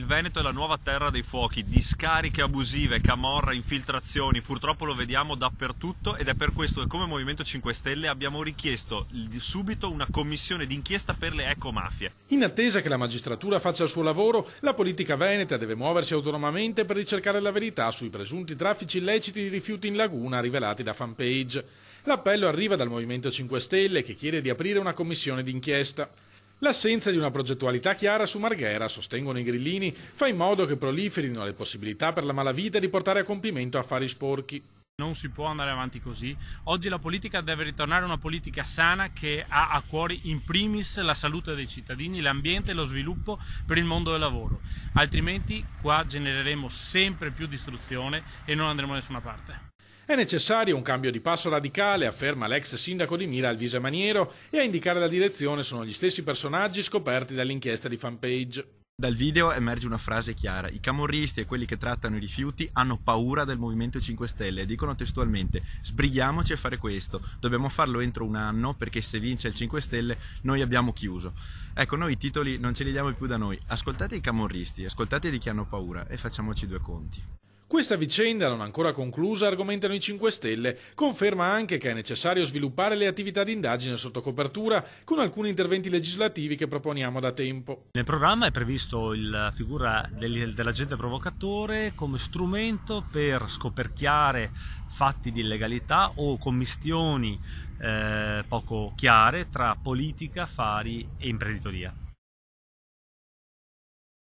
il Veneto è la nuova terra dei fuochi, discariche abusive, camorra, infiltrazioni, purtroppo lo vediamo dappertutto ed è per questo che come Movimento 5 Stelle abbiamo richiesto subito una commissione d'inchiesta per le ecomafie. In attesa che la magistratura faccia il suo lavoro, la politica veneta deve muoversi autonomamente per ricercare la verità sui presunti traffici illeciti di rifiuti in laguna rivelati da fanpage. L'appello arriva dal Movimento 5 Stelle che chiede di aprire una commissione d'inchiesta. L'assenza di una progettualità chiara su Marghera, sostengono i grillini, fa in modo che proliferino le possibilità per la malavita di portare a compimento affari sporchi. Non si può andare avanti così. Oggi la politica deve ritornare a una politica sana che ha a cuore in primis la salute dei cittadini, l'ambiente e lo sviluppo per il mondo del lavoro. Altrimenti qua genereremo sempre più distruzione e non andremo da nessuna parte. È necessario un cambio di passo radicale, afferma l'ex sindaco di Mira Alvise Maniero, e a indicare la direzione sono gli stessi personaggi scoperti dall'inchiesta di fanpage. Dal video emerge una frase chiara: i camorristi e quelli che trattano i rifiuti hanno paura del Movimento 5 Stelle e dicono testualmente: sbrighiamoci a fare questo, dobbiamo farlo entro un anno perché se vince il 5 Stelle noi abbiamo chiuso. Ecco, noi i titoli non ce li diamo più da noi, ascoltate i camorristi, ascoltate di chi hanno paura e facciamoci due conti. Questa vicenda, non ancora conclusa, argomentano i 5 Stelle, conferma anche che è necessario sviluppare le attività di indagine sotto copertura con alcuni interventi legislativi che proponiamo da tempo. Nel programma è previsto la figura dell'agente provocatore come strumento per scoperchiare fatti di illegalità o commistioni poco chiare tra politica, affari e imprenditoria.